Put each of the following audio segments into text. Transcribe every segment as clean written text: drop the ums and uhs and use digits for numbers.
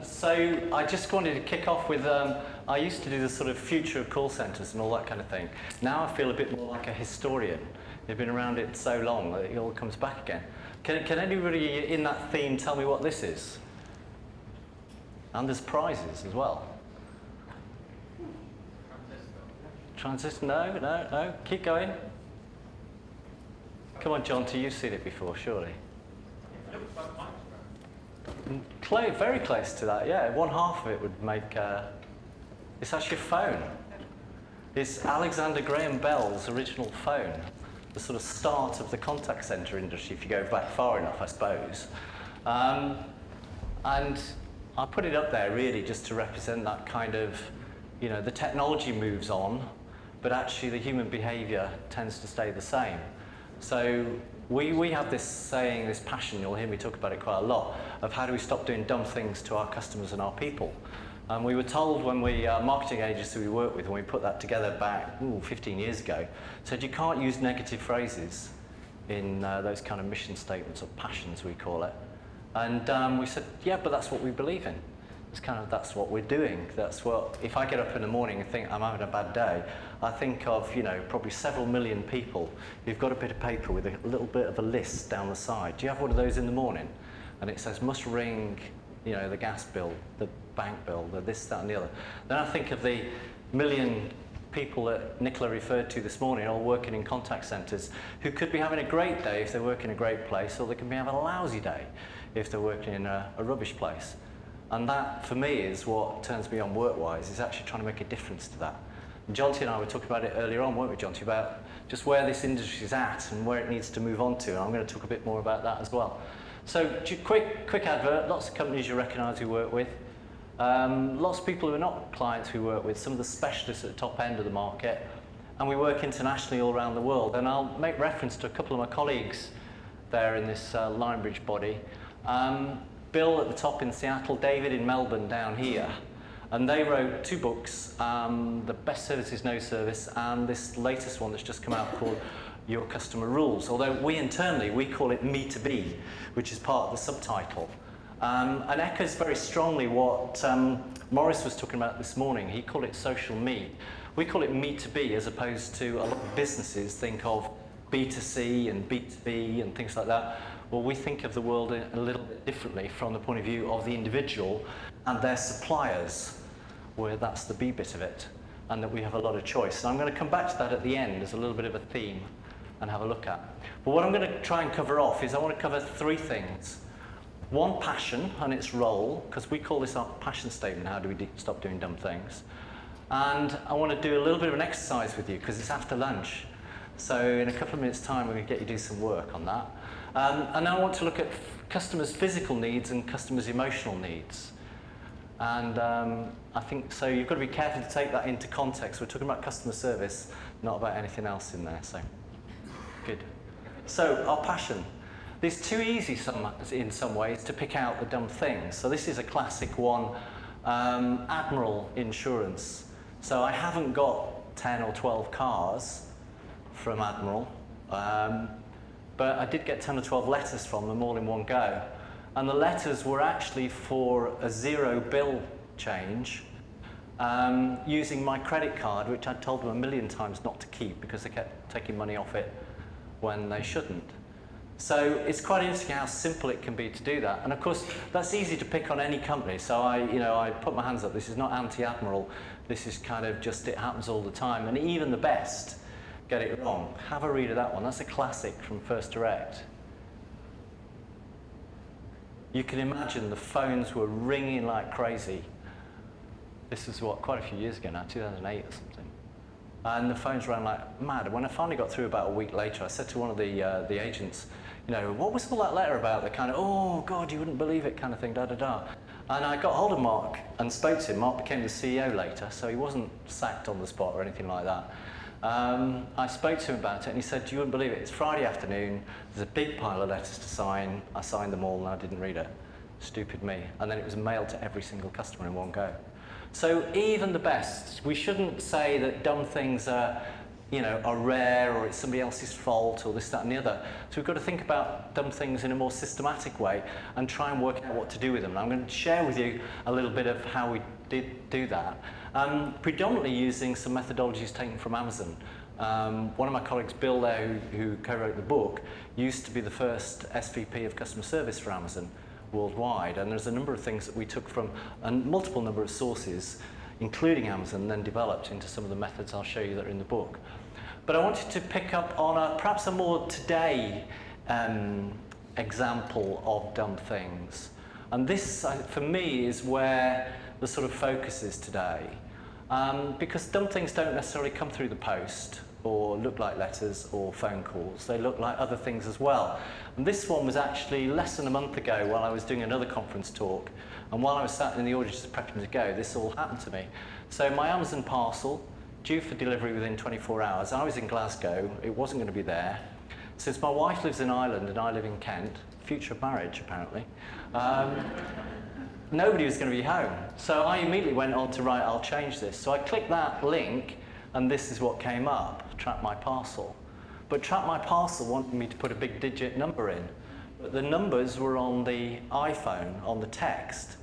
So I just wanted to kick off with, I used to do the sort of future of call centres and all that kind of thing. Now I feel a bit more like a historian. They've been around it so long that it all comes back again. Can anybody in that theme tell me what this is? And there's prizes as well. Transistor? No. Keep going. Come on, John, you've seen it before, surely. Very close to that, yeah. One half of it would make, it's actually a phone. It's Alexander Graham Bell's original phone, the sort of start of the contact centre industry, if you go back far enough, I suppose. And I put it up there really just to represent that kind of, the technology moves on, but actually the human behaviour tends to stay the same. So we have this saying, this passion, you'll hear me talk about it quite a lot, of how do we stop doing dumb things to our customers and our people. And we were told when we, marketing agency we work with, when we put that together back 15 years ago, said you can't use negative phrases in those kind of mission statements or passions, we call it. And we said, yeah, but that's what we believe in. It's kind of, that's what we're doing. That's what, if I get up in the morning and think I'm having a bad day, I think of, probably several million people who've got a bit of paper with a little bit of a list down the side. Do you have one of those in the morning? And it says, must ring, the gas bill, the bank bill, the this, that, and the other. Then I think of the million people that Nicola referred to this morning, all working in contact centres, who could be having a great day if they work in a great place, or they can be having a lousy day if they're working in a rubbish place. And that, for me, is what turns me on work-wise, is actually trying to make a difference to that. And Jonty and I were talking about it earlier on, weren't we, Jonty, about just where this industry is at and where it needs to move on to, and I'm going to talk a bit more about that as well. So, quick advert, lots of companies you recognise we work with. Lots of people who are not clients we work with, some of the specialists at the top end of the market, and we work internationally all around the world. And I'll make reference to a couple of my colleagues there in this Linebridge body. Bill at the top in Seattle, David in Melbourne down here. And they wrote 2 books, The Best Service is No Service, and this latest one that's just come out called Your Customer Rules. Although we internally, we call it Me to Be, which is part of the subtitle. And echoes very strongly what Morris was talking about this morning. He called it social me. We call it Me to Be, as opposed to a lot of businesses think of B2C and B2B and things like that. Well, we think of the world a little bit differently from the point of view of the individual and their suppliers, where that's the B bit of it, and that we have a lot of choice. And I'm going to come back to that at the end as a little bit of a theme and have a look at. But what I'm going to try and cover off is I want to cover 3 things. 1, passion and its role, because we call this our passion statement, how do we stop doing dumb things? And I want to do a little bit of an exercise with you, because it's after lunch. So in a couple of minutes' time, we're going to get you to do some work on that. And now I want to look at customers' physical needs and customers' emotional needs. And I think, so you've got to be careful to take that into context. We're talking about customer service, not about anything else in there, so good. So, our passion. It's too easy in some ways to pick out the dumb things. So this is a classic one, Admiral Insurance. So I haven't got 10 or 12 cars from Admiral, but I did get 10 or 12 letters from them all in one go. And the letters were actually for a 0 bill change using my credit card, which I'd told them a million times not to keep because they kept taking money off it when they shouldn't. So it's quite interesting how simple it can be to do that. And of course, that's easy to pick on any company. So I put my hands up. This is not anti-Admiral. This is kind of just, it happens all the time. And even the best get it wrong. Have a read of that one. That's a classic from First Direct. You can imagine the phones were ringing like crazy. This is quite a few years ago now, 2008 or something. And the phones rang like mad. When I finally got through about a week later, I said to one of the agents, what was all that letter about? The kind of, oh God, you wouldn't believe it kind of thing, da-da-da. And I got hold of Mark and spoke to him. Mark became the CEO later, so he wasn't sacked on the spot or anything like that. I spoke to him about it, and he said, you wouldn't believe it, it's Friday afternoon, there's a big pile of letters to sign. I signed them all and I didn't read it. Stupid me. And then it was mailed to every single customer in one go. So even the best, we shouldn't say that dumb things are are rare, or it's somebody else's fault, or this, that, and the other. So we've got to think about dumb things in a more systematic way and try and work out what to do with them. And I'm going to share with you a little bit of how we did do that, predominantly using some methodologies taken from Amazon. One of my colleagues, Bill there, who co-wrote the book, used to be the first SVP of customer service for Amazon worldwide, and there's a number of things that we took from a multiple number of sources, including Amazon, and then developed into some of the methods I'll show you that are in the book. But I wanted to pick up on perhaps a more today example of dumb things. And this, for me, is where the sort of focus is today. Because dumb things don't necessarily come through the post or look like letters or phone calls. They look like other things as well. And this one was actually less than a month ago while I was doing another conference talk. And while I was sat in the audience prepping to go, this all happened to me. So my Amazon parcel, due for delivery within 24 hours. I was in Glasgow, it wasn't going to be there. Since my wife lives in Ireland and I live in Kent, future of marriage apparently, nobody was going to be home. So I immediately went on to write, I'll change this. So I clicked that link and this is what came up, track my parcel. But track my parcel wanted me to put a big digit number in. But the numbers were on the iPhone, on the text.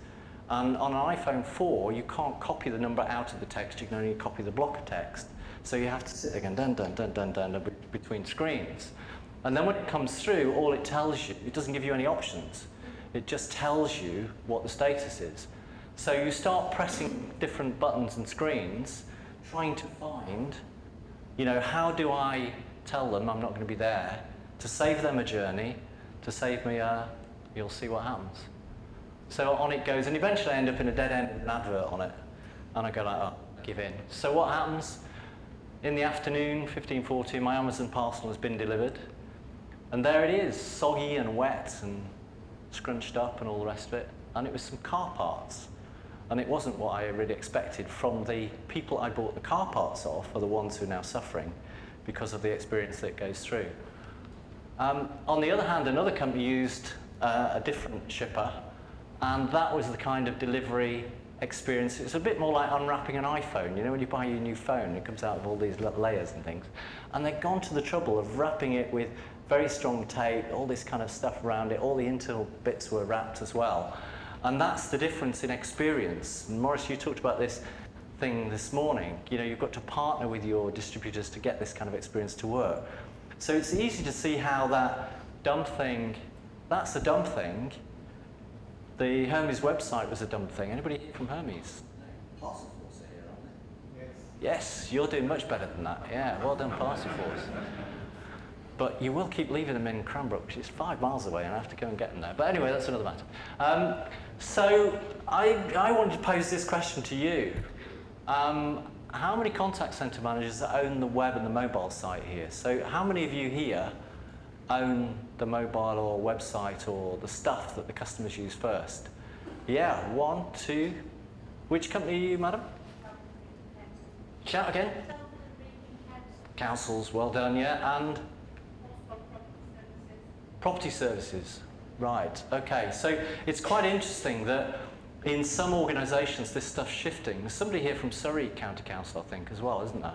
And on an iPhone 4, you can't copy the number out of the text, you can only copy the block of text. So you have to sit there and dun, between screens. And then when it comes through, all it tells you, it doesn't give you any options. It just tells you what the status is. So you start pressing different buttons and screens, trying to find, how do I tell them I'm not going to be there, to save them a journey, to save me you'll see what happens. So on it goes, and eventually I end up in a dead end with an advert on it. And I go like, oh, give in. So what happens? In the afternoon, 15:40, my Amazon parcel has been delivered. And there it is, soggy and wet and scrunched up and all the rest of it. And it was some car parts. And it wasn't what I really expected from the people I bought the car parts off, are the ones who are now suffering because of the experience that goes through. On the other hand, another company used a different shipper, and that was the kind of delivery experience. It's a bit more like unwrapping an iPhone. When you buy your new phone, it comes out with all these layers and things. And they've gone to the trouble of wrapping it with very strong tape, all this kind of stuff around it. All the internal bits were wrapped as well. And that's the difference in experience. And Maurice, you talked about this thing this morning. You've got to partner with your distributors to get this kind of experience to work. So it's easy to see how that dumb thing, that's a dumb thing. The Hermes website was a dumb thing. Anybody here from Hermes? Parcel Force are here, aren't they? Yes, you're doing much better than that. Yeah, well done, Parcel Force. But you will keep leaving them in Cranbrook, which is 5 miles away, and I have to go and get them there. But anyway, that's another matter. So I wanted to pose this question to you. How many contact centre managers own the web and the mobile site here? So how many of you here own the mobile or website or the stuff that the customers use first? Yeah, 1, 2. Which company are you, madam? Shout again. Councils, well done, yeah. And? Property services. Right, okay. So it's quite interesting that in some organisations this stuff's shifting. There's somebody here from Surrey County Council, I think, as well, isn't there?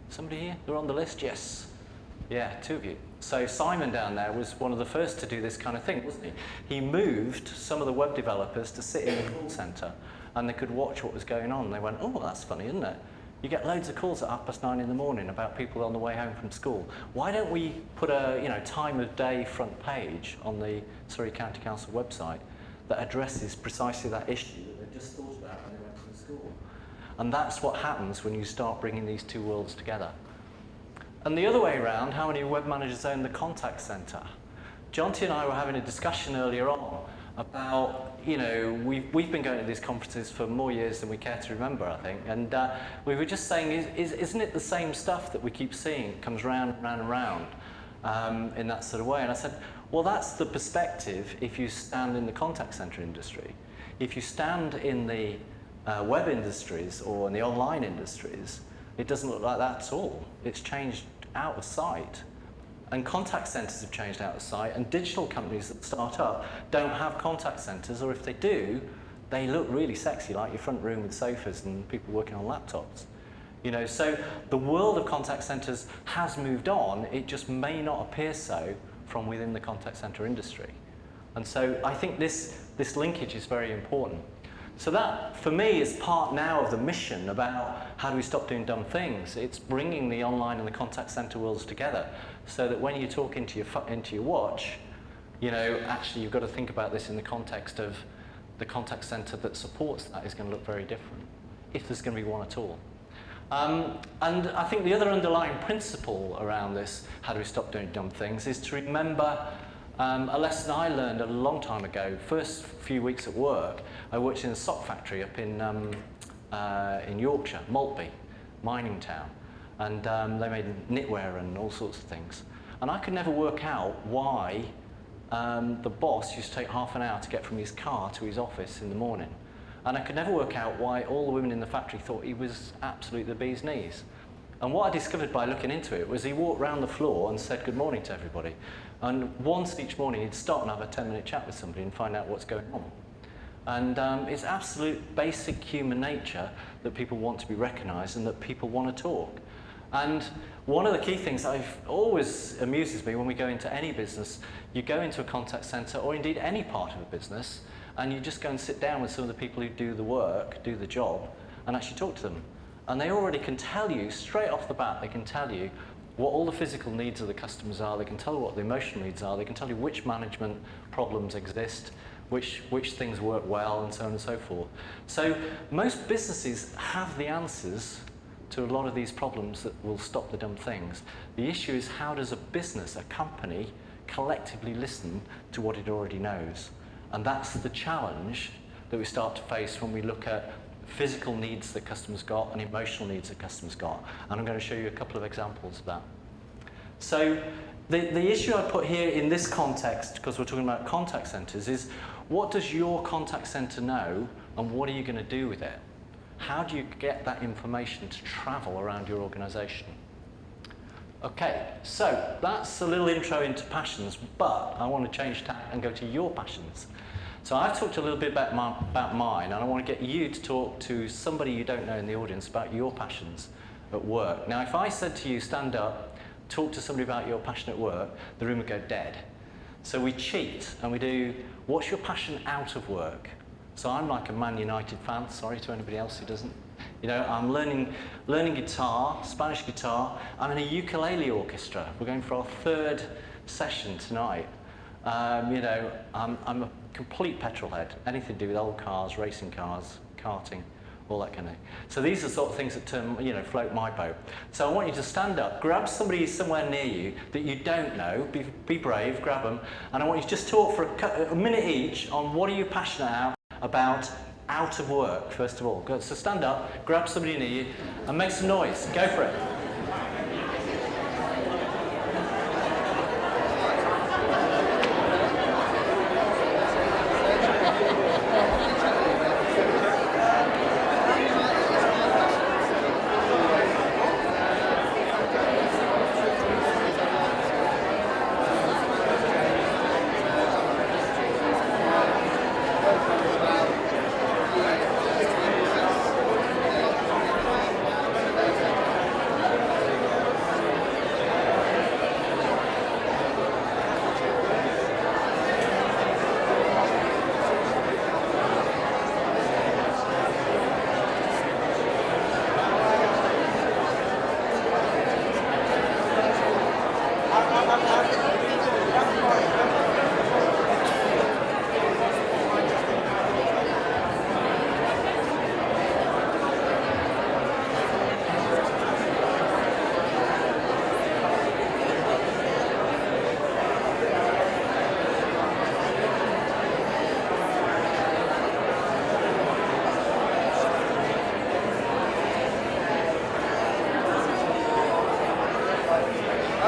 Somebody here? They're on the list? Yes. Yeah, 2 of you. So Simon down there was one of the first to do this kind of thing, wasn't he? He moved some of the web developers to sit in the call centre and they could watch what was going on. They went, oh, that's funny, isn't it? You get loads of calls at 9:30 in the morning about people on the way home from school. Why don't we put a time of day front page on the Surrey County Council website that addresses precisely that issue that they just thought about when they went to the school? And that's what happens when you start bringing these two worlds together. And the other way around, how many web managers own the contact centre? Jonty and I were having a discussion earlier on about, we've been going to these conferences for more years than we care to remember, I think, and we were just saying, isn't it the same stuff that we keep seeing? It comes round and round and round in that sort of way. And I said, well, that's the perspective if you stand in the contact centre industry. If you stand in the web industries or in the online industries, it doesn't look like that at all. It's changed out of sight. And contact centres have changed out of sight, and digital companies that start up don't have contact centres, or if they do, they look really sexy, like your front room with sofas and people working on laptops. So the world of contact centres has moved on. It just may not appear so from within the contact centre industry. And so I think this linkage is very important. So that, for me, is part now of the mission about how do we stop doing dumb things. It's bringing the online and the contact centre worlds together so that when you talk into your watch, actually you've got to think about this in the context of the contact centre that supports that is going to look very different, if there's going to be one at all. And I think the other underlying principle around this, how do we stop doing dumb things, is to remember a lesson I learned a long time ago. First few weeks at work, I worked in a sock factory up in Yorkshire, Maltby, mining town. And they made knitwear and all sorts of things. And I could never work out why the boss used to take half an hour to get from his car to his office in the morning. And I could never work out why all the women in the factory thought he was absolutely the bee's knees. And what I discovered by looking into it was he walked around the floor and said good morning to everybody. And once each morning he'd stop and have a 10-minute chat with somebody and find out what's going on. And it's absolute basic human nature that people want to be recognised and that people want to talk. And one of the key things that always amuses me when we go into any business, you go into a contact centre or indeed any part of a business, and you just go and sit down with some of the people who do the work, do the job, and actually talk to them. And they already can tell you, straight off the bat, they can tell you what all the physical needs of the customers are, they can tell you what the emotional needs are, they can tell you which management problems exist, which things work well, and so on and so forth. So most businesses have the answers to a lot of these problems that will stop the dumb things. The issue is, how does a business, a company, collectively listen to what it already knows? And that's the challenge that we start to face when we look at physical needs that customers got and emotional needs that customers got. And I'm going to show you a couple of examples of that. So the issue I put here in this context, because we're talking about contact centres, is what does your contact centre know and what are you going to do with it? How do you get that information to travel around your organisation? Okay, so that's a little intro into passions, but I want to change tack and go to your passions. So I've talked a little bit about mine, and I want to get you to talk to somebody you don't know in the audience about your passions at work. Now, if I said to you, stand up, talk to somebody about your passion at work, the room would go dead. So we cheat, and we do, what's your passion out of work? So I'm like a Man United fan, sorry to anybody else who doesn't. I'm learning guitar, Spanish guitar. I'm in a ukulele orchestra. We're going for our third session tonight. I'm a complete petrol head. Anything to do with old cars, racing cars, karting, all that kind of thing. So these are the sort of things that float my boat. So I want you to stand up, grab somebody somewhere near you that you don't know, be brave, grab them, and I want you to just talk for a minute each on what are you passionate about out of work, first of all. So stand up, grab somebody near you, and make some noise. Go for it.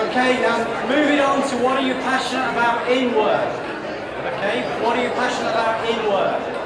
Okay, now moving on to what are you passionate about in work? Okay, what are you passionate about in work?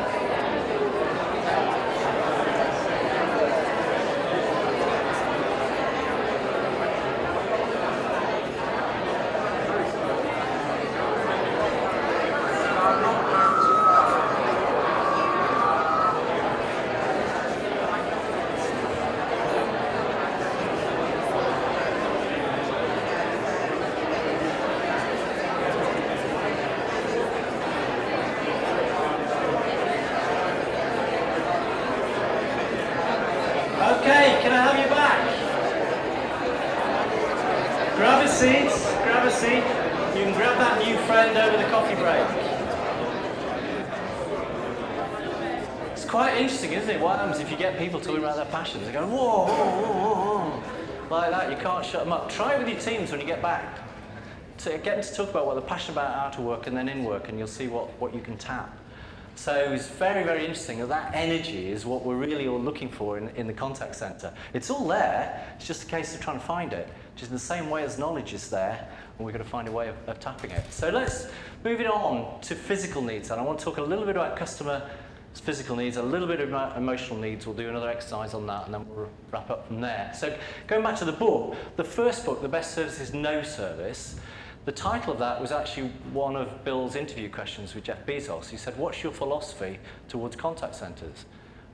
a seat, grab a seat. You can grab that new friend over the coffee break. It's quite interesting, isn't it? What happens if you get people talking about their passions? They go, whoa, whoa, whoa, whoa. Like that, you can't shut them up. Try it with your teams when you get back. Get them to talk about what they're passionate about out of work and then in work, and you'll see what you can tap. So it's very, very interesting that energy is what we're really all looking for in the contact centre. It's all there, it's just a case of trying to find it, just in the same way as knowledge is there, and we've got to find a way of tapping it. So let's move it on to physical needs, and I want to talk a little bit about customer physical needs, a little bit about emotional needs. We'll do another exercise on that, and then we'll wrap up from there. So going back to the book, the first book, The Best Service is No Service, the title of that was actually one of Bill's interview questions with Jeff Bezos. He said, what's your philosophy towards contact centres?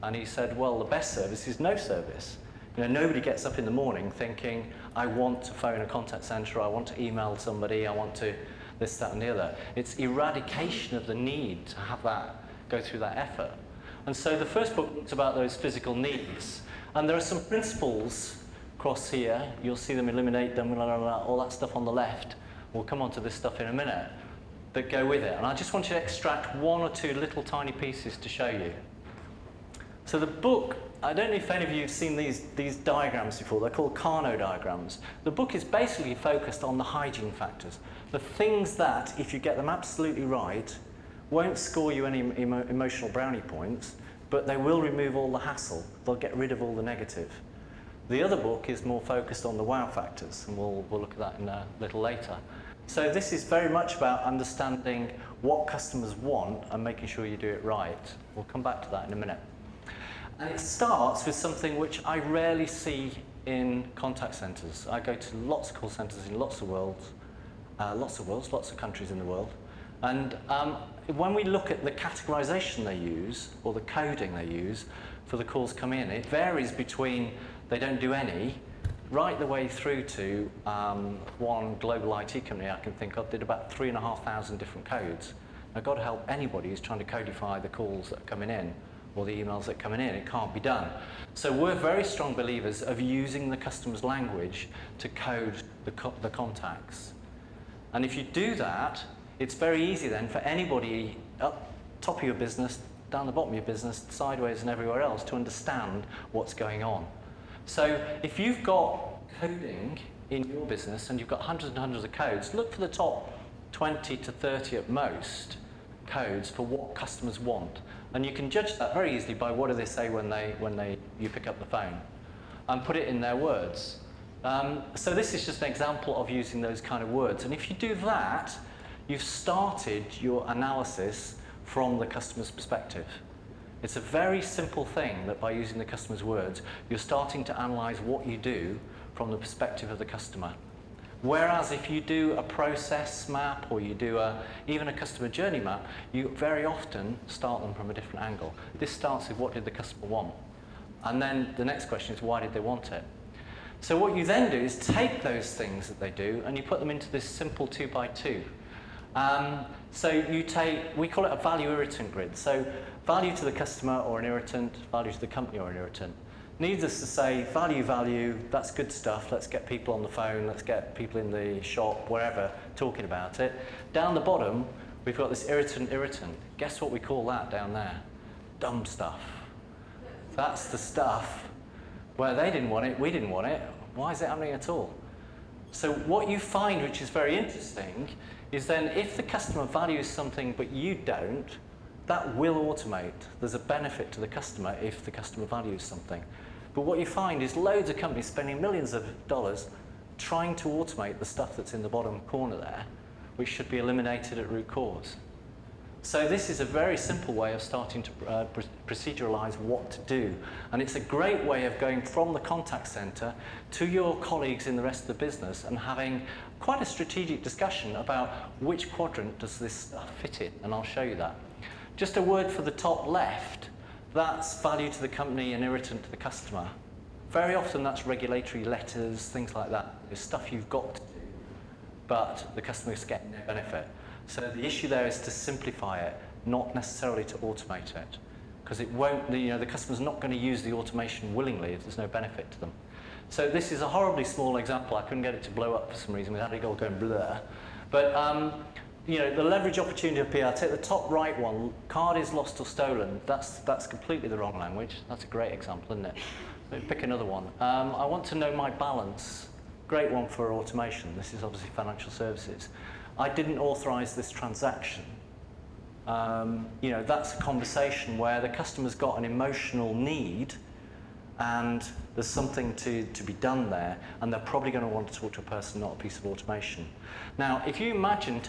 And he said, well, the best service is no service. You know, nobody gets up in the morning thinking, I want to phone a contact centre, I want to email somebody, I want to this, that and the other. It's eradication of the need to have that, go through that effort. And so the first book looks about those physical needs. And there are some principles across here. You'll see them, eliminate them, all that stuff on the left. We'll come on to this stuff in a minute, that go with it. And I just want you to extract one or two little tiny pieces to show you. So the book, I don't know if any of you have seen these diagrams before. They're called Carnot diagrams. The book is basically focused on the hygiene factors, the things that, if you get them absolutely right, won't score you any emotional brownie points, but they will remove all the hassle. They'll get rid of all the negative. The other book is more focused on the wow factors, and we'll look at that in a little later. So this is very much about understanding what customers want and making sure you do it right. We'll come back to that in a minute. And it starts with something which I rarely see in contact centres. I go to lots of call centres in lots of countries in the world. And when we look at the categorization they use, or the coding they use for the calls come in, it varies between they don't do any, right the way through to one global IT company I can think of did about 3,500 different codes. Now, God help anybody who's trying to codify the calls that are coming in or the emails that are coming in. It can't be done. So we're very strong believers of using the customer's language to code the contacts. And if you do that, it's very easy then for anybody up top of your business, down the bottom of your business, sideways and everywhere else to understand what's going on. So if you've got coding in your business and you've got hundreds and hundreds of codes, look for the top 20 to 30 at most codes for what customers want. And you can judge that very easily by what do they say when you pick up the phone, and put it in their words. So this is just an example of using those kind of words. And if you do that, you've started your analysis from the customer's perspective. It's a very simple thing that by using the customer's words, you're starting to analyze what you do from the perspective of the customer. Whereas if you do a process map or you do even a customer journey map, you very often start them from a different angle. This starts with what did the customer want? And then the next question is why did they want it? So what you then do is take those things that they do and you put them into this simple 2x2. So we call it a value irritant grid. So value to the customer or an irritant, value to the company or an irritant. Needless to say, value, that's good stuff. Let's get people on the phone, let's get people in the shop, wherever, talking about it. Down the bottom, we've got this irritant. Guess what we call that down there? Dumb stuff. That's the stuff where they didn't want it, we didn't want it. Why is it happening at all? So what you find, which is very interesting, is then if the customer values something but you don't, that will automate. There's a benefit to the customer if the customer values something. But what you find is loads of companies spending millions of dollars trying to automate the stuff that's in the bottom corner there, which should be eliminated at root cause. So this is a very simple way of starting to proceduralize what to do. And it's a great way of going from the contact center to your colleagues in the rest of the business and having quite a strategic discussion about which quadrant does this stuff fit in. And I'll show you that. Just a word for the top left, that's value to the company and irritant to the customer. Very often that's regulatory letters, things like that. There's stuff you've got to do, but the customer's getting no benefit. So the issue there is to simplify it, not necessarily to automate it, because it won't. The customer's not going to use the automation willingly if there's no benefit to them. So this is a horribly small example. I couldn't get it to blow up for some reason without it all going blur. But you know, the leverage opportunity of PR, take the top right one, card is lost or stolen. That's completely the wrong language. That's a great example, isn't it? But pick another one. I want to know my balance. Great one for automation. This is obviously financial services. I didn't authorize this transaction. You know, that's a conversation where the customer's got an emotional need and there's something to be done there, and they're probably going to want to talk to a person, not a piece of automation. Now, if you imagine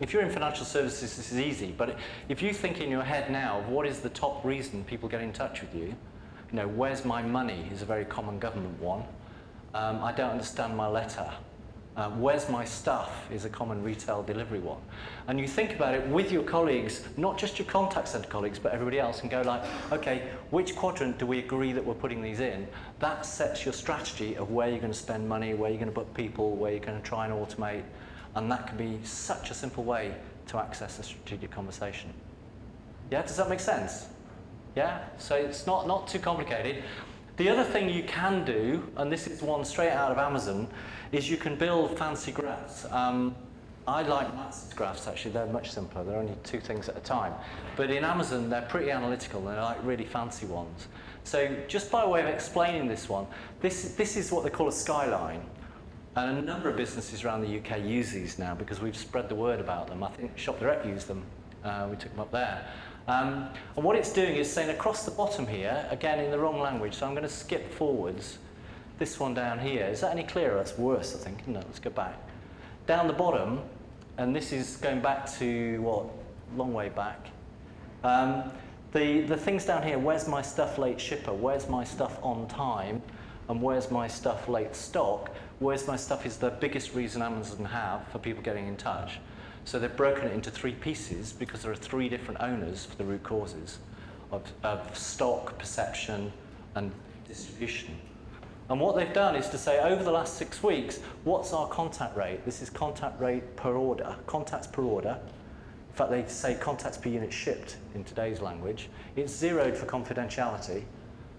if you're in financial services, this is easy, but if you think in your head now, what is the top reason people get in touch with you? You know, where's my money is a very common government one. I don't understand my letter. Where's my stuff is a common retail delivery one. And you think about it with your colleagues, not just your contact center colleagues, but everybody else, and go like, okay, which quadrant do we agree that we're putting these in? That sets your strategy of where you're going to spend money, where you're going to put people, where you're going to try and automate. And that can be such a simple way to access a strategic conversation. Yeah, does that make sense? Yeah, so it's not too complicated. The other thing you can do, and this is one straight out of Amazon, is you can build fancy graphs. I like Massey's graphs, actually. They're much simpler. They're only 2 things at a time. But in Amazon, they're pretty analytical. They're like really fancy ones. So just by way of explaining this one, this is what they call a skyline. And a number of businesses around the UK use these now because we've spread the word about them. I think Shop Direct used them. We took them up there. And what it's doing is saying across the bottom here, again in the wrong language, so I'm going to skip forwards. This one down here, is that any clearer? That's worse, I think. No, let's go back. Down the bottom, and this is going back to, what, long way back. The things down here, where's my stuff late shipper, where's my stuff on time, and where's my stuff late stock, where's my stuff is the biggest reason Amazon have for people getting in touch. So they've broken it into 3 pieces because there are 3 different owners for the root causes of stock, perception, and distribution. And what they've done is to say, over the last 6 weeks, what's our contact rate? This is contact rate per order, contacts per order. In fact, they say contacts per unit shipped in today's language. It's zeroed for confidentiality.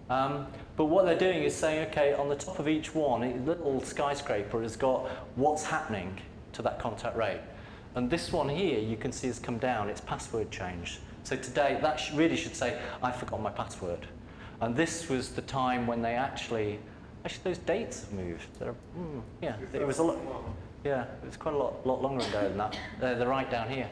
But what they're doing is saying, okay, on the top of each one, a little skyscraper has got what's happening to that contact rate. And this one here, you can see has come down, it's password changed. So today, that really should say, I forgot my password. And this was the time when they actually those dates have moved. Yeah, it was a lot. Yeah, it was quite a lot longer ago than that. They're right down here.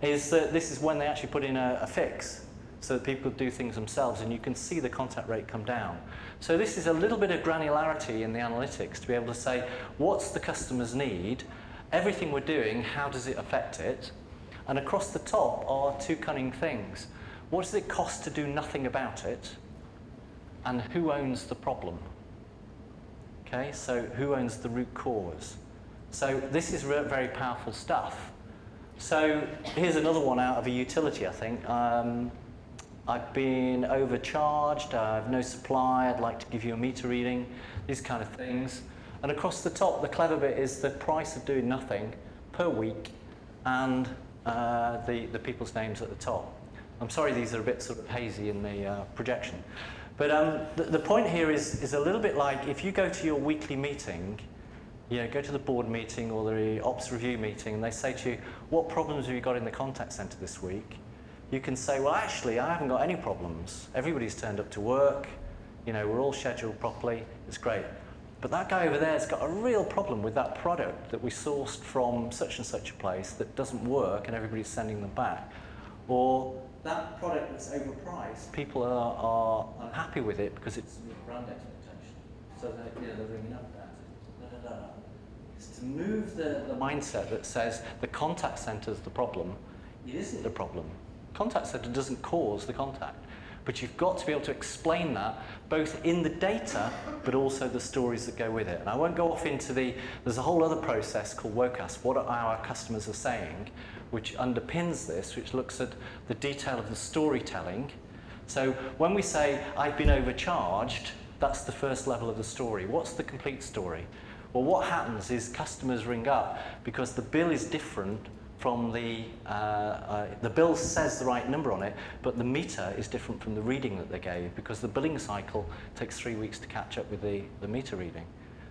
Is that this is when they actually put in a fix, so that people could do things themselves, and you can see the contact rate come down. So this is a little bit of granularity in the analytics to be able to say, what's the customer's need? Everything we're doing, how does it affect it? And across the top are 2 cunning things. What does it cost to do nothing about it? And who owns the problem? Okay, so who owns the root cause? So this is very powerful stuff. So here's another one out of a utility, I think. I've been overcharged, I have no supply, I'd like to give you a meter reading, these kind of things. And across the top, the clever bit is the price of doing nothing per week and the people's names at the top. I'm sorry these are a bit sort of hazy in the projection. But the point here is a little bit like if you go to your weekly meeting, you know, go to the board meeting or the ops review meeting, and they say to you, what problems have you got in the contact centre this week? You can say, well, actually, I haven't got any problems. Everybody's turned up to work. You know, we're all scheduled properly. It's great. But that guy over there has got a real problem with that product that we sourced from such and such a place that doesn't work and everybody's sending them back. Or that product that's overpriced, people are unhappy with it because it's brand expectation. So they're ringing up that. It's to move the mindset that says the contact centre is the problem. It isn't the problem. Contact centre doesn't cause the contact. But you've got to be able to explain that both in the data, but also the stories that go with it. And I won't go off into there's a whole other process called WOCAS, what our customers are saying, which underpins this, which looks at the detail of the storytelling. So when we say, I've been overcharged, that's the first level of the story. What's the complete story? Well, what happens is customers ring up because the bill is different from the bill says the right number on it, but the meter is different from the reading that they gave because the billing cycle takes 3 weeks to catch up with the meter reading.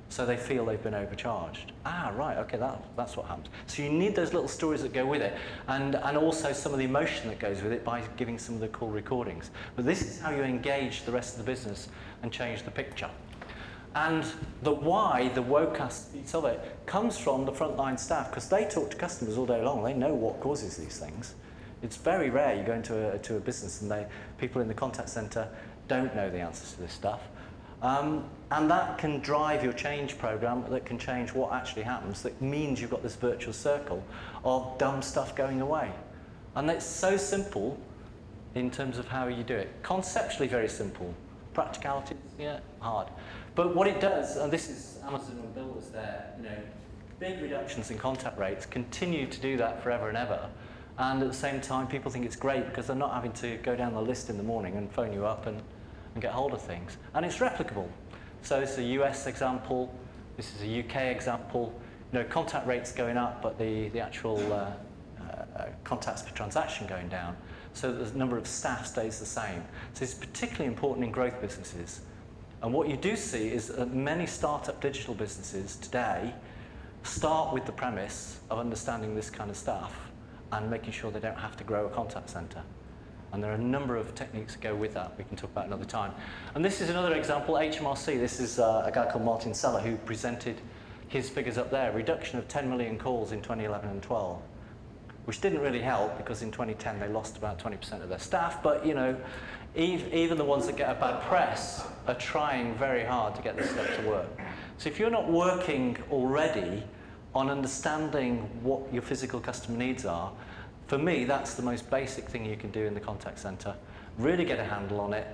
So they feel they've been overcharged. Ah, right, okay, that's what happens. So you need those little stories that go with it, and also some of the emotion that goes with it by giving some of the call recordings. But this is how you engage the rest of the business and change the picture. And the why, the WOCAS piece of it, comes from the frontline staff, because they talk to customers all day long. They know what causes these things. It's very rare you go into a business and people in the contact centre don't know the answers to this stuff. And that can drive your change program, that can change what actually happens, that means you've got this virtual circle of dumb stuff going away. And it's so simple in terms of how you do it. Conceptually very simple. Practicality, yeah, hard. But what it does, and this is Amazon and Bill was there, big reductions in contact rates, continue to do that forever and ever. And at the same time, people think it's great because they're not having to go down the list in the morning and phone you up and get hold of things. And it's replicable. So this is a US example, this is a UK example. Contact rates going up, but the actual contacts per transaction going down. So the number of staff stays the same. So it's particularly important in growth businesses. And what you do see is that many startup digital businesses today start with the premise of understanding this kind of stuff and making sure they don't have to grow a contact center. And there are a number of techniques that go with that we can talk about another time. And this is another example, HMRC. This is a guy called Martin Seller who presented his figures up there, reduction of 10 million calls in 2011 and 12, which didn't really help because in 2010 they lost about 20% of their staff. But even the ones that get a bad press are trying very hard to get this stuff to work. So if you're not working already on understanding what your physical customer needs are, for me, that's the most basic thing you can do in the contact center. Really get a handle on it,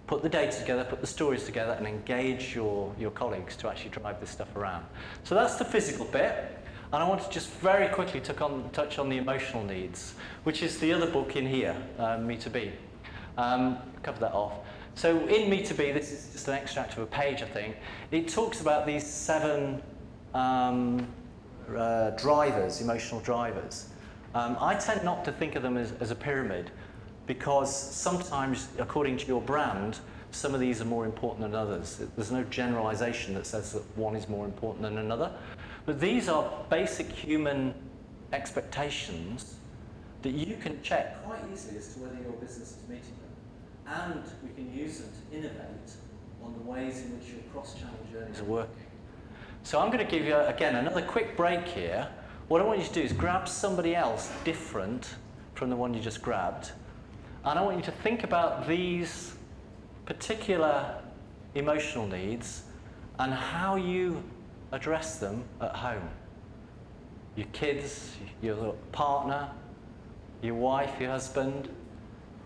put the data together, put the stories together, and engage your colleagues to actually drive this stuff around. So that's the physical bit. And I want to just very quickly touch on the emotional needs, which is the other book in here, Me2B. Cover that off. So in Me2B, this is just an extract of a page, I think. It talks about these 7 drivers, emotional drivers. I tend not to think of them as a pyramid because sometimes, according to your brand, some of these are more important than others. There's no generalization that says that one is more important than another. But these are basic human expectations that you can check quite easily as to whether your business is meeting them. And we can use them to innovate on the ways in which your cross-channel journeys are working. So I'm going to give you, again, another quick break here. What I want you to do is grab somebody else different from the one you just grabbed. And I want you to think about these particular emotional needs and how you address them at home. Your kids, your partner, your wife, your husband.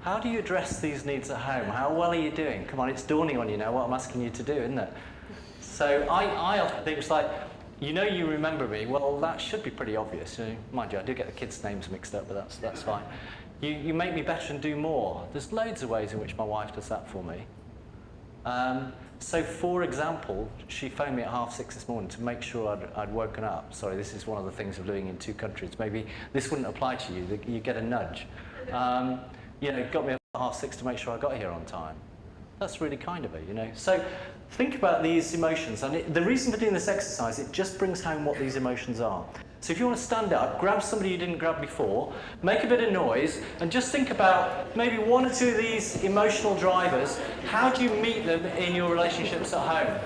How do you address these needs at home? How well are you doing? Come on, it's dawning on you now what I'm asking you to do, isn't it? So I often think it's like, you remember me. Well, that should be pretty obvious. Mind you, I do get the kids' names mixed up, but that's fine. You make me better and do more. There's loads of ways in which my wife does that for me. So, for example, she phoned me at 6:30 this morning to make sure I'd woken up. Sorry, this is one of the things of living in 2 countries. Maybe this wouldn't apply to you. You get a nudge. Got me up at 6:30 to make sure I got here on time. That's really kind of her, So think about these emotions. And the reason for doing this exercise, it just brings home what these emotions are. So if you want to stand up, grab somebody you didn't grab before, make a bit of noise, and just think about maybe 1 or 2 of these emotional drivers. How do you meet them in your relationships at home?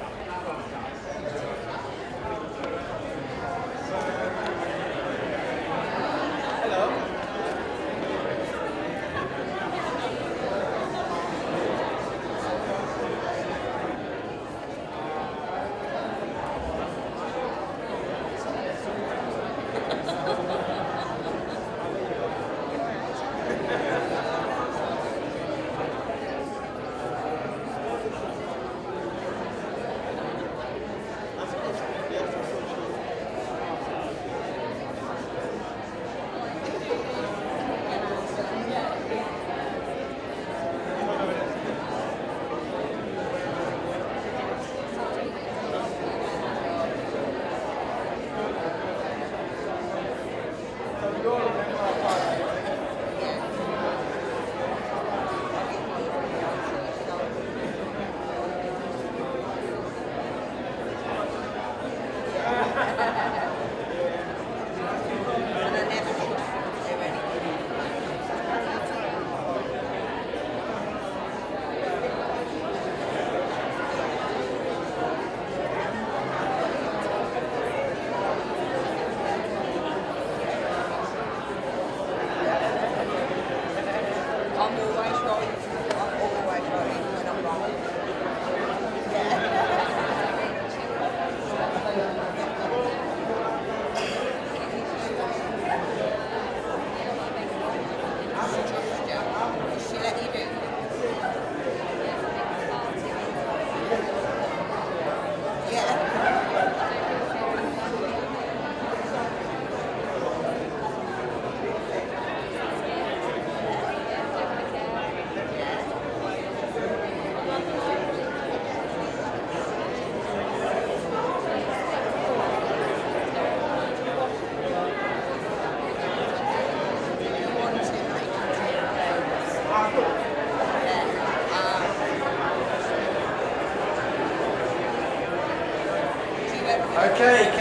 Okay,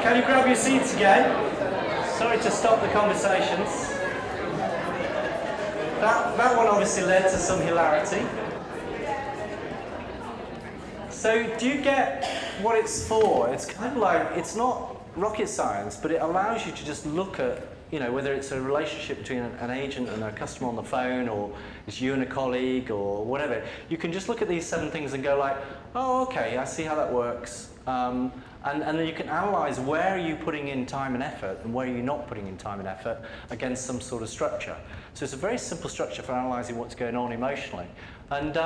can you grab your seats again? Sorry to stop the conversations. That one obviously led to some hilarity. So do you get what it's for? It's kind of like, it's not rocket science, but it allows you to just look at, whether it's a relationship between an agent and a customer on the phone, or it's you and a colleague, or whatever. You can just look at these 7 things and go like, oh, okay, I see how that works. And then you can analyze where are you putting in time and effort and where are you not putting in time and effort against some sort of structure. So it's a very simple structure for analyzing what's going on emotionally. And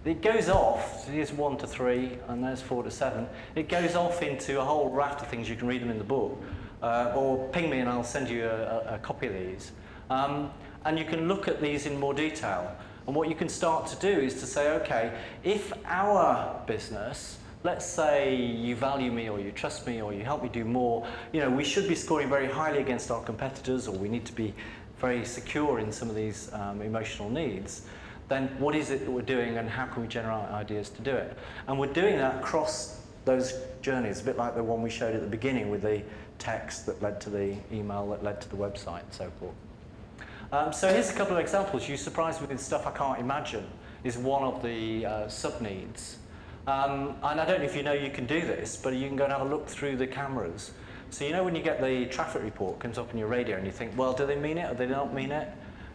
it goes off, here's 1 to 3 and there's 4 to 7. It goes off into a whole raft of things. You can read them in the book. Or ping me and I'll send you a copy of these. And you can look at these in more detail. And what you can start to do is to say, okay, if our business, let's say you value me or you trust me or you help me do more, we should be scoring very highly against our competitors, or we need to be very secure in some of these emotional needs. Then what is it that we're doing and how can we generate ideas to do it? And we're doing that across those journeys, a bit like the one we showed at the beginning with the text that led to the email that led to the website and so forth. So here's a couple of examples. You surprised me with stuff I can't imagine is one of the sub-needs. And I don't know if you can do this, but you can go and have a look through the cameras. So when you get the traffic report comes up on your radio and you think, well, do they mean it or do they not mean it?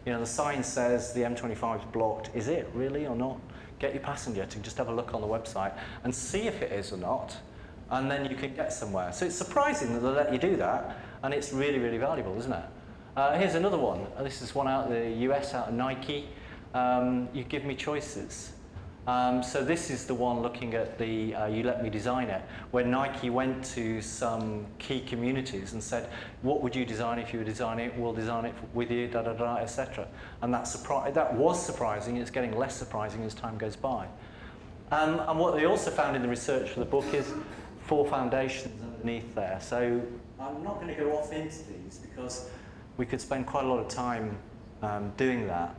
The sign says the M25 is blocked. Is it really or not? Get your passenger to just have a look on the website and see if it is or not, and then you can get somewhere. So it's surprising that they let you do that, and it's really, really valuable, isn't it? Here's another one. This is one out of the US, out of Nike. You give me choices. So this is the one looking at the You Let Me Design It, where Nike went to some key communities and said, what would you design if you were designing it? We'll design it with you, da-da-da, etc. And that was surprising. It's getting less surprising as time goes by. And what they also found in the research for the book is 4 foundations underneath there. So I'm not going to go off into these because we could spend quite a lot of time doing that.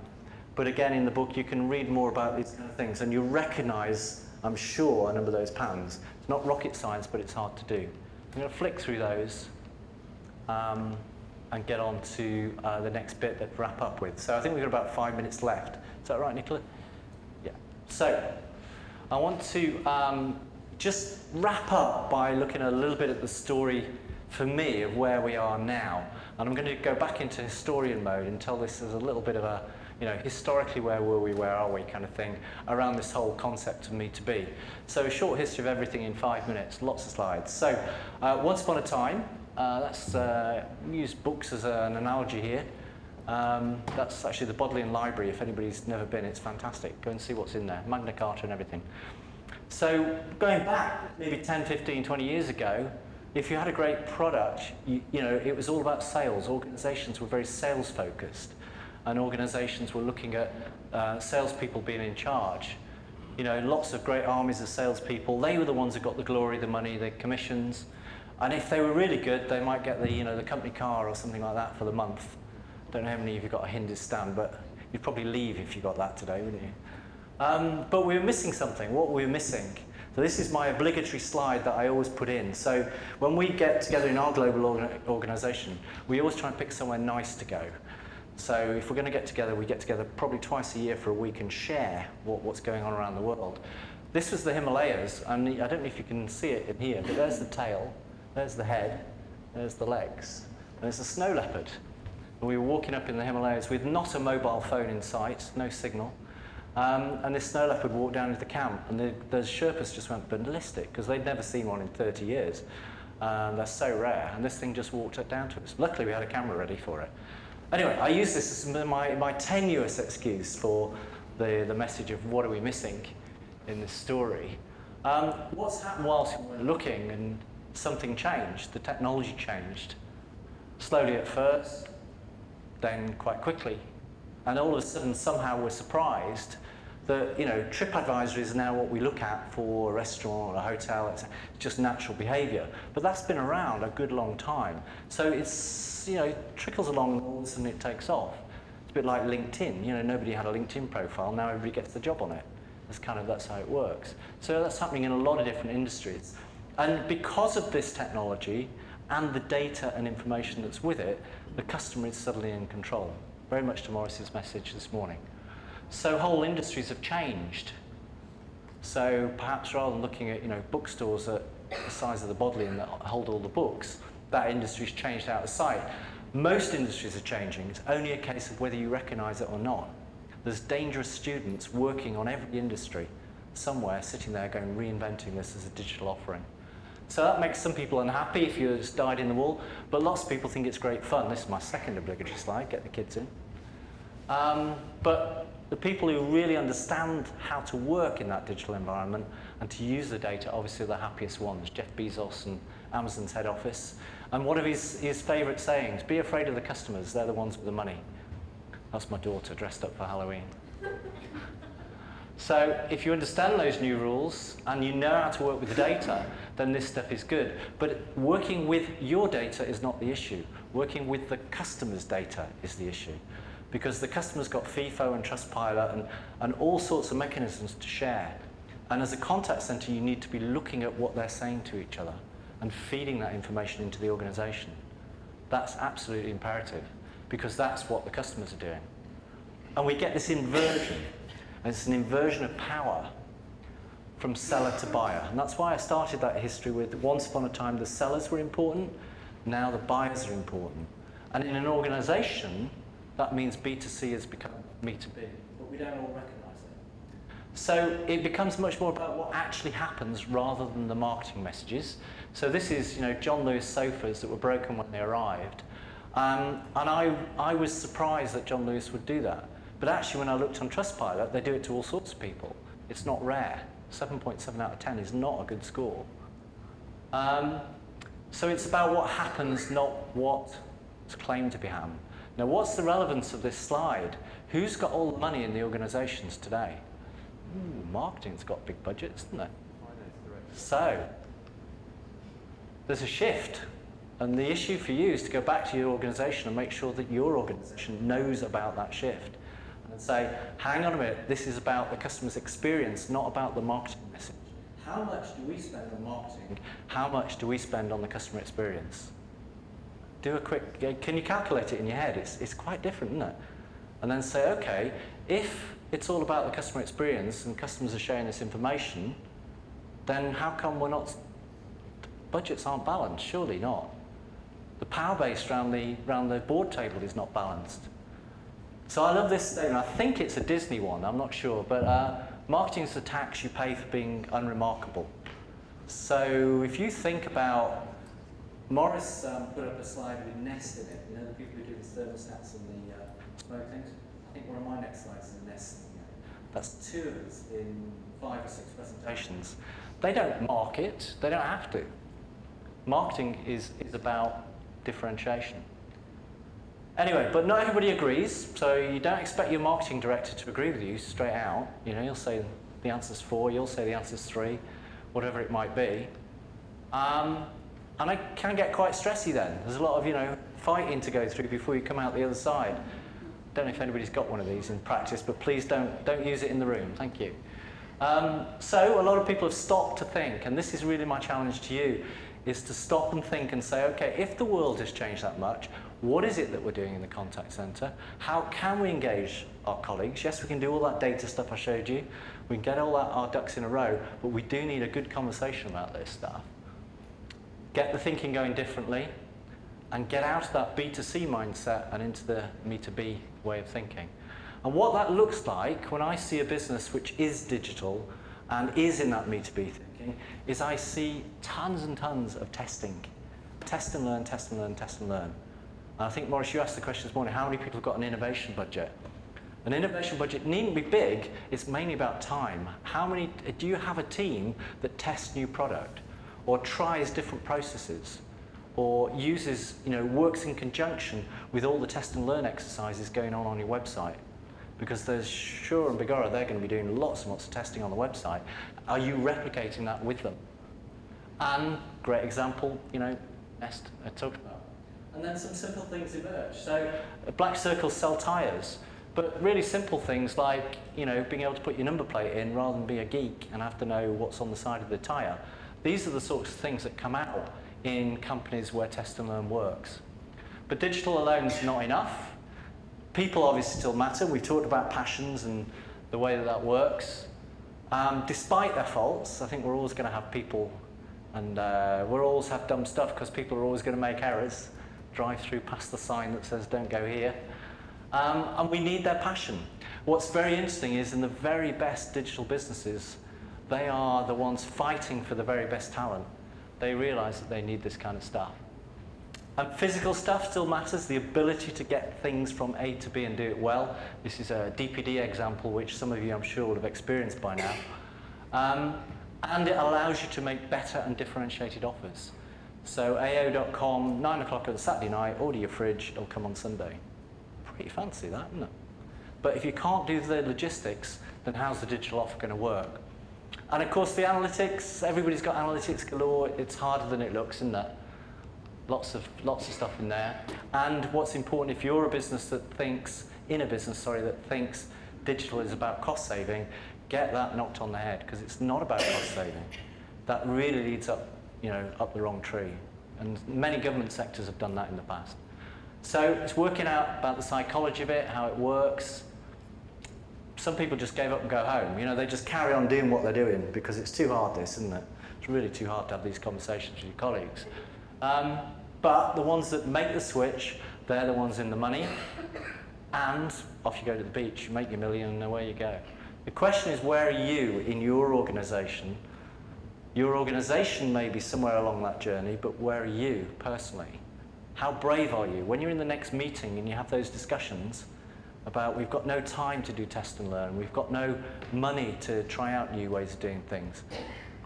But again, in the book, you can read more about these kind of things, and you recognize, I'm sure, a number of those patterns. It's not rocket science, but it's hard to do. I'm going to flick through those and get on to the next bit that wrap up with. So I think we've got about 5 minutes left. Is that right, Nicola? Yeah. So I want to just wrap up by looking a little bit at the story, for me, of where we are now. And I'm going to go back into historian mode and tell this as a little bit of a historically, where were we, where are we kind of thing, around this whole concept of me to be. So a short history of everything in 5 minutes, lots of slides. So once upon a time, let's use books as an analogy here. That's actually the Bodleian Library. If anybody's never been, it's fantastic. Go and see what's in there, Magna Carta and everything. So going back maybe 10, 15, 20 years ago, if you had a great product, it was all about sales. Organizations were very sales focused. And organizations were looking at salespeople being in charge. Lots of great armies of salespeople. They were the ones that got the glory, the money, the commissions. And if they were really good, they might get the company car or something like that for the month. Don't know how many of you got a Hindustan, but you'd probably leave if you got that today, wouldn't you? But we were missing something. What were we missing? So this is my obligatory slide that I always put in. So when we get together in our global organization, we always try and pick somewhere nice to go. So if we're going to get together, we get together probably twice a year for a week and share what's going on around the world. This was the Himalayas, and I don't know if you can see it in here, but there's the tail, there's the head, there's the legs, and there's a snow leopard. And we were walking up in the Himalayas with not a mobile phone in sight, no signal, and this snow leopard walked down into the camp, and the Sherpas just went ballistic because they'd never seen one in 30 years. They're so rare, and this thing just walked down to us. Luckily, we had a camera ready for it. Anyway, I use this as my tenuous excuse for the message of what are we missing in this story. What's happened whilst we were looking, and something changed, the technology changed. Slowly at first, then quite quickly. And all of a sudden, somehow we're surprised that, TripAdvisor is now what we look at for a restaurant or a hotel. It's just natural behavior. But that's been around a good long time. So it's, it trickles along and all of a sudden it takes off. It's a bit like LinkedIn. Nobody had a LinkedIn profile. Now everybody gets the job on it. That's how it works. So that's happening in a lot of different industries. And because of this technology and the data and information that's with it, the customer is suddenly in control. Very much to Morris's message this morning. So whole industries have changed. So perhaps rather than looking at bookstores at the size of the Bodleian that hold all the books, that industry's changed out of sight. Most industries are changing. It's only a case of whether you recognise it or not. There's dangerous students working on every industry somewhere, sitting there going, reinventing this as a digital offering. So that makes some people unhappy if you're just dyed in the wool, but lots of people think it's great fun. This is my second obligatory slide, get the kids in. But the people who really understand how to work in that digital environment and to use the data, obviously are the happiest ones. Jeff Bezos and Amazon's head office. And one of his favourite sayings, be afraid of the customers, they're the ones with the money. That's my daughter dressed up for Halloween. So if you understand those new rules and you know how to work with the data, then this stuff is good. But working with your data is not the issue. Working with the customer's data is the issue. Because the customer's got FIFO and Trustpilot and all sorts of mechanisms to share. And as a contact centre, you need to be looking at what they're saying to each other and feeding that information into the organisation. That's absolutely imperative, because that's what the customers are doing. And we get this inversion. And it's an inversion of power from seller to buyer. And that's why I started that history with once upon a time the sellers were important, now the buyers are important. And in an organisation, that means B2C has become B2B, but we don't all recognise it. So it becomes much more about what actually happens rather than the marketing messages. So this is, John Lewis sofas that were broken when they arrived. And I was surprised that John Lewis would do that. But actually, when I looked on Trustpilot, they do it to all sorts of people. It's not rare. 7.7 out of 10 is not a good score. So it's about what happens, not what's claimed to be happening. Now, what's the relevance of this slide? Who's got all the money in the organisations today? Marketing's got big budgets, isn't it? So, there's a shift. And the issue for you is to go back to your organisation and make sure that your organisation knows about that shift. And say, hang on a minute, this is about the customer's experience, not about the marketing message. How much do we spend on marketing? How much do we spend on the customer experience? Do a quick, can you calculate it in your head? It's quite different, isn't it? And then say, okay, if it's all about the customer experience and customers are sharing this information, then how come budgets aren't balanced? Surely not. The power base around the board table is not balanced. So I love this statement. I think it's a Disney one, I'm not sure, but marketing is the tax you pay for being unremarkable. So if you think about, Morris put up a slide with Nest in it, the people who do the thermostats and the smoke things. I think one of my next slides is a Nest thing. That's 2 of us in 5 or 6 presentations. They don't market, they don't have to. Marketing is about differentiation. Anyway, but not everybody agrees, so you don't expect your marketing director to agree with you straight out. You'll say the answer's 4, you'll say the answer's 3, whatever it might be. And it can get quite stressy then. There's a lot of, fighting to go through before you come out the other side. Don't know if anybody's got one of these in practice, but please don't use it in the room, thank you. So a lot of people have stopped to think, and this is really my challenge to you, is to stop and think and say, okay, if the world has changed that much, what is it that we're doing in the contact centre? How can we engage our colleagues? Yes, we can do all that data stuff I showed you. We can get all our ducks in a row, but we do need a good conversation about this stuff. Get the thinking going differently, and get out of that B2C mindset and into the Me2B way of thinking. And what that looks like when I see a business which is digital and is in that Me2B thinking, is I see tons and tons of testing. Test and learn, test and learn, test and learn. And I think, Morris, you asked the question this morning, how many people have got an innovation budget? An innovation budget needn't be big, it's mainly about time. Do you have a team that tests new product, or tries different processes, or uses, works in conjunction with all the test and learn exercises going on your website? Because there's sure and begorra they're going to be doing lots and lots of testing on the website. Are you replicating that with them? And great example, Nest I talked about. And then some simple things emerge. So Black Circle sell tyres. But really simple things like, you know, being able to put your number plate in rather than be a geek and have to know what's on the side of the tyre. These are the sorts of things that come out in companies where test and learn works. But digital alone is not enough. People obviously still matter. We've talked about passions and the way that that works. Despite their faults, I think we're always going to have people, and we'll always have dumb stuff because people are always going to make errors. Drive through past the sign that says don't go here. And we need their passion. What's very interesting is in the very best digital businesses, they are the ones fighting for the very best talent. They realise that they need this kind of stuff. And physical stuff still matters, the ability to get things from A to B and do it well. This is a DPD example, which some of you I'm sure will have experienced by now. And it allows you to make better and differentiated offers. So AO.com, 9 o'clock on Saturday night, order your fridge, it'll come on Sunday. Pretty fancy that, isn't it? But if you can't do the logistics, then how's the digital offer going to work? And of course the analytics, everybody's got analytics galore. It's harder than it looks, isn't it? Lots of stuff in there. And what's important, if you're a business that thinks, that thinks digital is about cost saving, get that knocked on the head, because it's not about cost saving. That really leads up, up the wrong tree. And many government sectors have done that in the past. So it's working out about the psychology of it, how it works. Some people just gave up and go home. They just carry on doing what they're doing because it's too hard, this, isn't it? It's really too hard to have these conversations with your colleagues. But the ones that make the switch, they're the ones in the money. And off you go to the beach, you make your million and away you go. The question is, where are you in your organisation? Your organisation may be somewhere along that journey, but where are you personally? How brave are you? When you're in the next meeting and you have those discussions about we've got no time to do test and learn, we've got no money to try out new ways of doing things,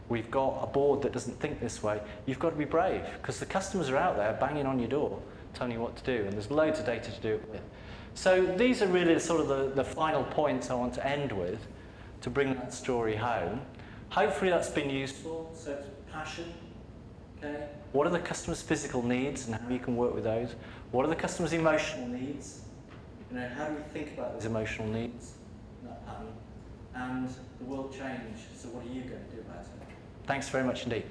we've got a board that doesn't think this way, you've got to be brave because the customers are out there banging on your door telling you what to do, and there's loads of data to do it with. So these are really sort of the final points I want to end with to bring that story home. Hopefully that's been useful. So it's passion. Okay. What are the customer's physical needs and how you can work with those? What are the customer's emotional needs? How do we think about those emotional needs? And the world changed, so what are you going to do about it? Thanks very much indeed.